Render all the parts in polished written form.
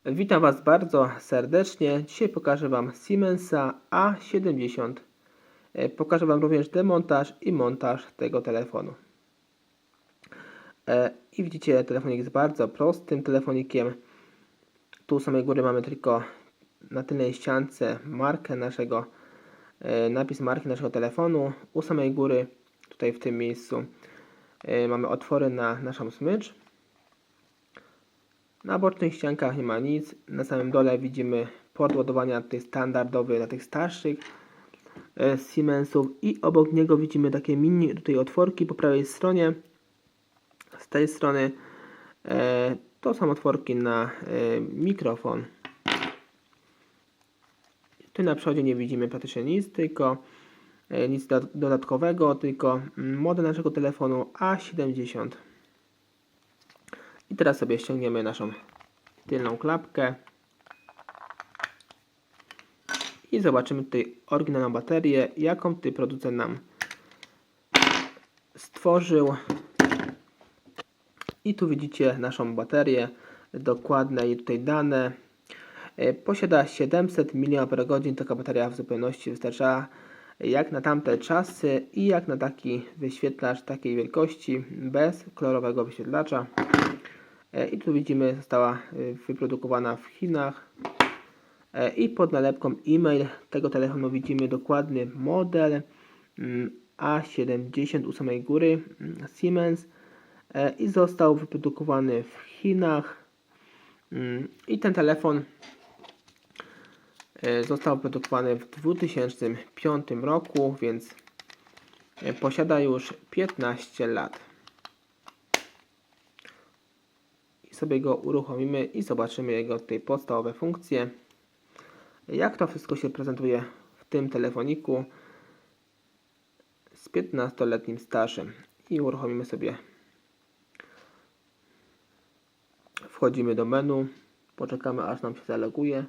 Witam Was bardzo serdecznie. Dzisiaj pokażę Wam Siemensa A70. Pokażę Wam również demontaż i montaż tego telefonu. I widzicie, telefonik jest bardzo prostym telefonikiem. Tu u samej góry mamy tylko na tylnej ściance napis marki naszego telefonu. U samej góry, tutaj w tym miejscu, mamy otwory na naszą smycz. Na bocznych ściankach nie ma nic. Na samym dole widzimy port ładowania, tutaj standardowy dla tych starszych Siemensów, i obok niego widzimy takie mini tutaj otworki po prawej stronie. Z tej strony to są otworki na mikrofon. Tu na przodzie nie widzimy praktycznie nic, tylko nic dodatkowego, tylko model naszego telefonu A70. I teraz sobie ściągniemy naszą tylną klapkę i zobaczymy tutaj oryginalną baterię, jaką tutaj producent nam stworzył. I tu widzicie naszą baterię, dokładne jej tutaj dane. Posiada 700 mAh, taka bateria w zupełności wystarcza jak na tamte czasy i jak na taki wyświetlacz takiej wielkości, bez kolorowego wyświetlacza. I tu widzimy, została wyprodukowana w Chinach. I pod nalepką e-mail tego telefonu widzimy dokładny model A70 u samej góry Siemens i został wyprodukowany w Chinach. I ten telefon został wyprodukowany w 2005 roku, więc posiada już 15 lat. I sobie go uruchomimy i zobaczymy jego tutaj podstawowe funkcje. Jak to wszystko się prezentuje w tym telefoniku z 15-letnim stażem. I uruchomimy sobie. Wchodzimy do menu. Poczekamy, aż nam się zaloguje.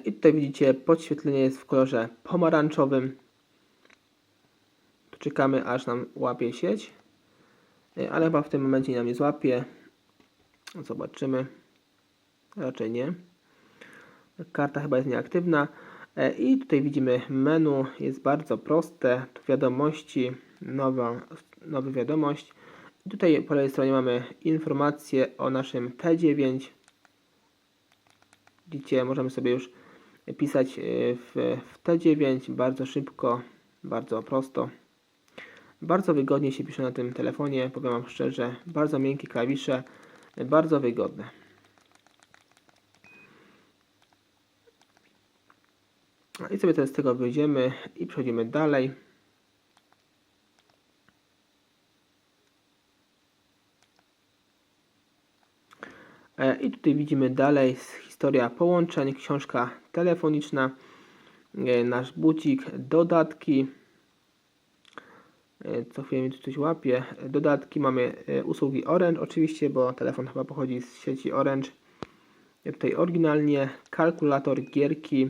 I tutaj widzicie, podświetlenie jest w kolorze pomarańczowym. Tu czekamy, aż nam łapie sieć, ale chyba w tym momencie nam nie złapie. Zobaczymy. Raczej nie. Karta chyba jest nieaktywna. I tutaj widzimy menu, jest bardzo proste. Tu wiadomości, nowa wiadomość. I tutaj po lewej stronie mamy informacje o naszym T9. Widzicie, możemy sobie już pisać w T9 bardzo szybko, bardzo prosto. Bardzo wygodnie się pisze na tym telefonie, powiem Wam szczerze, bardzo miękkie klawisze, bardzo wygodne. I sobie teraz z tego wyjdziemy i przechodzimy dalej. I tutaj widzimy dalej historia połączeń, książka telefoniczna, nasz bucik, dodatki. Co chwilę mi tu coś łapie. Dodatki, mamy usługi Orange oczywiście, bo telefon chyba pochodzi z sieci Orange. Tutaj oryginalnie kalkulator, gierki.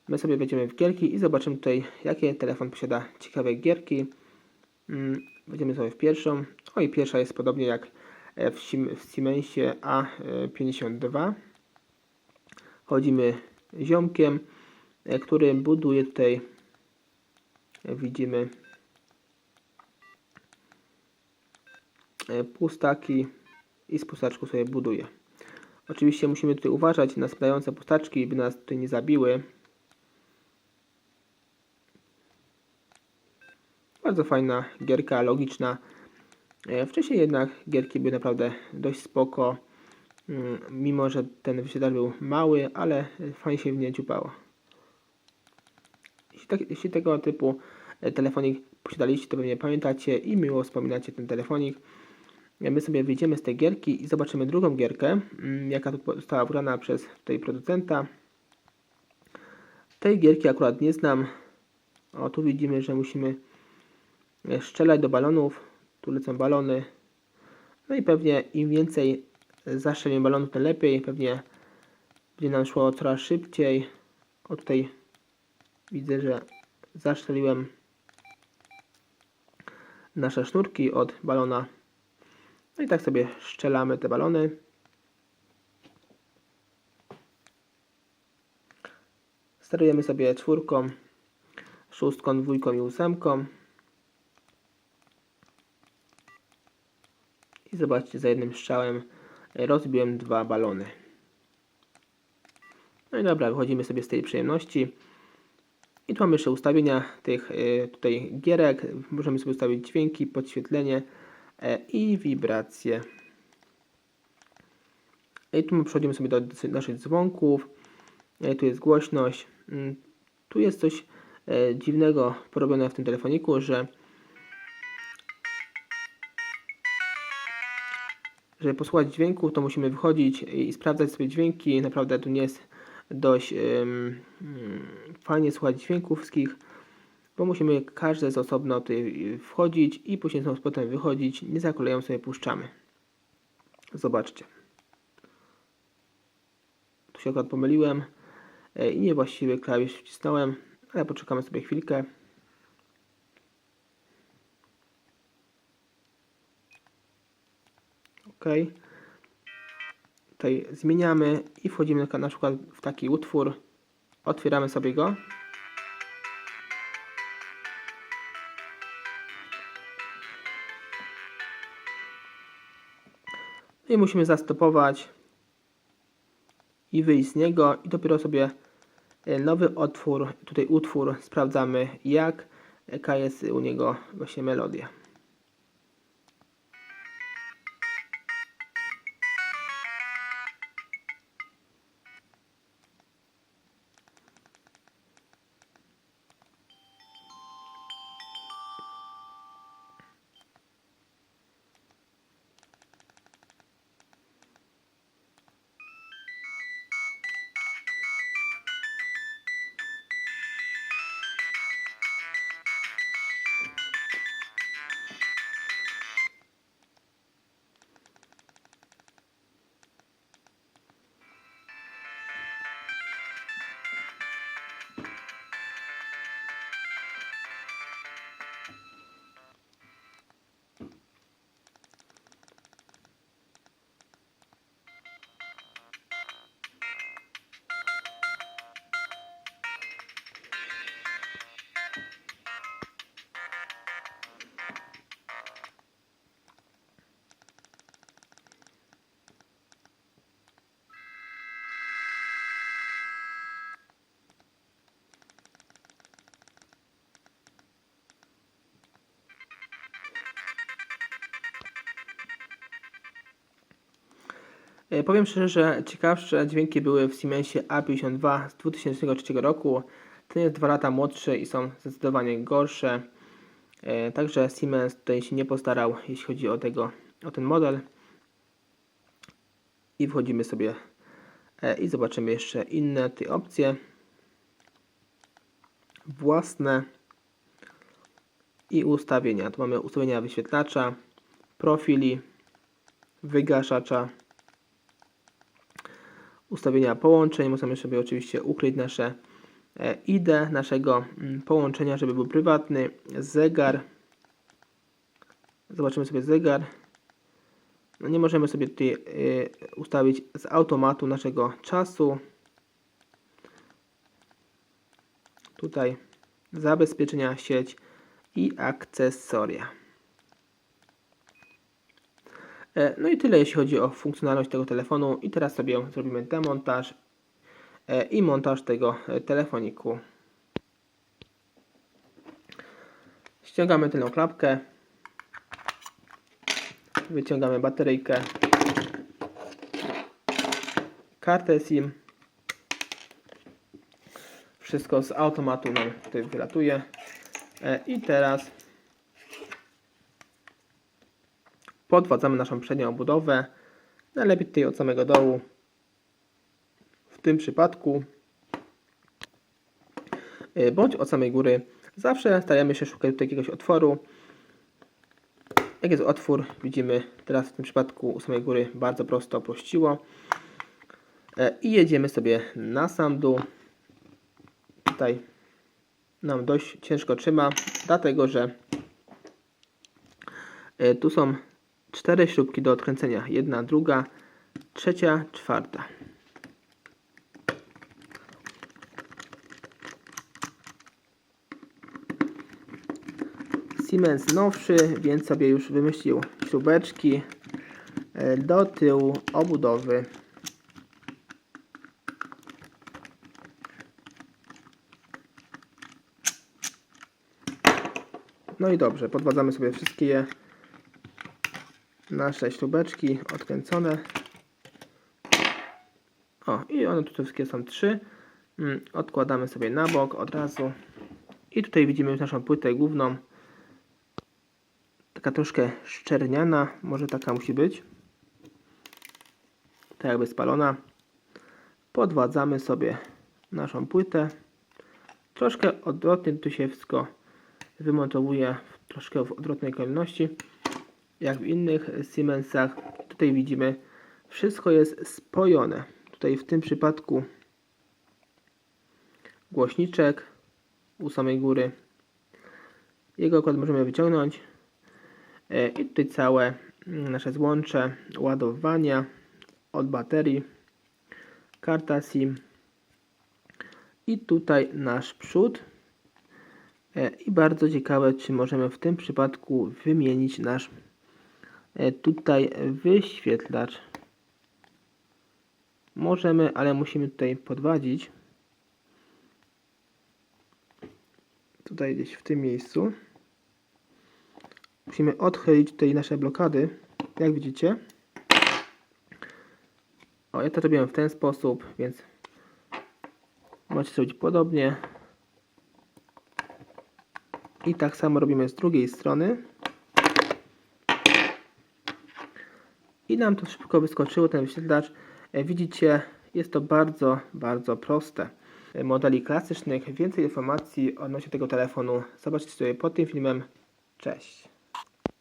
My sobie wejdziemy w gierki i zobaczymy tutaj, jakie telefon posiada ciekawe gierki. Wejdziemy sobie w pierwszą. O, i pierwsza jest podobnie jak w Siemensie A52. Chodzimy ziomkiem, który buduje tutaj, widzimy, pustaki i z pustaczku sobie buduje. Oczywiście musimy tutaj uważać na spadające pustaczki, by nas tutaj nie zabiły. Bardzo fajna gierka, logiczna. Wcześniej jednak gierki były naprawdę dość spoko, mimo że ten wyświetlacz był mały, ale fajnie się w nie dziupało. Jeśli tego typu telefonik posiadaliście, to pewnie pamiętacie i miło wspominacie ten telefonik. My sobie wyjdziemy z tej gierki i zobaczymy drugą gierkę, jaka tu została wybrana przez tutaj producenta. Tej gierki akurat nie znam. O, tu widzimy, że musimy strzelać do balonów. Tu lecą balony. No i pewnie im więcej zastrzelimy balonów, tym lepiej. Pewnie będzie nam szło coraz szybciej. O, tutaj widzę, że Zastrzeliłem nasze sznurki od balona. No i tak sobie strzelamy te balony. Sterujemy sobie 4, 6, 2 i 8. I zobaczcie, za jednym strzałem rozbiłem 2 balony. No i dobra, wychodzimy sobie z tej przyjemności. I tu mamy jeszcze ustawienia tych tutaj gierek. Możemy sobie ustawić dźwięki, podświetlenie i wibracje. I tu przechodzimy sobie do naszych dzwonków. Tu jest głośność. Tu jest coś dziwnego porobione w tym telefoniku, że żeby posłuchać dźwięku, to musimy wychodzić i sprawdzać sobie dźwięki. Naprawdę tu nie jest dość fajnie słuchać dźwięków wszystkich, bo musimy każde z osobna tutaj wchodzić i później znowu potem wychodzić. Nie za koleją sobie puszczamy. Zobaczcie. Tu się akurat pomyliłem i niewłaściwy klawisz wcisnąłem, ale poczekamy sobie chwilkę. OK. Tutaj zmieniamy i wchodzimy na przykład w taki utwór. Otwieramy sobie go. I musimy zastopować i wyjść z niego i dopiero sobie nowy utwór sprawdzamy, jaka jest u niego właśnie melodia. Powiem szczerze, że ciekawsze dźwięki były w Siemensie A52 z 2003 roku. Ten jest 2 lata młodszy i są zdecydowanie gorsze. Także Siemens tutaj się nie postarał, jeśli chodzi o ten model. I wchodzimy sobie i zobaczymy jeszcze inne te opcje. Własne i ustawienia. Tu mamy ustawienia wyświetlacza, profili, wygaszacza, ustawienia połączeń. Możemy sobie oczywiście ukryć nasze ID naszego połączenia, żeby był prywatny. Zegar. Zobaczymy sobie zegar. No nie możemy sobie tutaj ustawić z automatu naszego czasu. Tutaj zabezpieczenia sieć i akcesoria. No i tyle, jeśli chodzi o funkcjonalność tego telefonu. I teraz sobie zrobimy demontaż i montaż tego telefoniku. Ściągamy tylną klapkę. Wyciągamy bateryjkę. Kartę SIM. Wszystko z automatu nam tutaj wylatuje. I teraz podwadzamy naszą przednią obudowę. Najlepiej tutaj od samego dołu. W tym przypadku. Bądź od samej góry. Zawsze staramy się szukać tutaj jakiegoś otworu. Jak jest otwór, widzimy teraz w tym przypadku u samej góry bardzo prosto oprościło. I jedziemy sobie na sam dół. Tutaj nam dość ciężko trzyma, dlatego że tu są 4 śrubki do odkręcenia. Jedna, druga, trzecia, czwarta. Siemens nowszy, więc sobie już wymyślił śrubeczki do tyłu obudowy. No i dobrze, podwadzamy sobie wszystkie nasze śrubeczki odkręcone. O, i one tutaj wszystkie są 3. Odkładamy sobie na bok od razu. I tutaj widzimy już naszą płytę główną. Taka troszkę szczerniana, może taka musi być. Tak jakby spalona. Podwadzamy sobie naszą płytę. Troszkę odwrotnie tu się wszystko wymontowuje, troszkę w odwrotnej kolejności, jak w innych Siemensach. Tutaj widzimy, wszystko jest spojone. Tutaj w tym przypadku głośniczek u samej góry. Jego kod możemy wyciągnąć. I tutaj całe nasze złącze ładowania od baterii, karta SIM i tutaj nasz przód. I bardzo ciekawe, czy możemy w tym przypadku wymienić nasz tutaj wyświetlacz. Możemy, ale musimy tutaj podwadzić. Tutaj gdzieś w tym miejscu. Musimy odchylić tutaj nasze blokady, jak widzicie. O, ja to robiłem w ten sposób, więc możecie zrobić podobnie. I tak samo robimy z drugiej strony. I nam to szybko wyskoczyło, ten wyświetlacz. Widzicie, jest to bardzo, bardzo proste. Modeli klasycznych. Więcej informacji odnośnie tego telefonu zobaczcie sobie pod tym filmem. Cześć.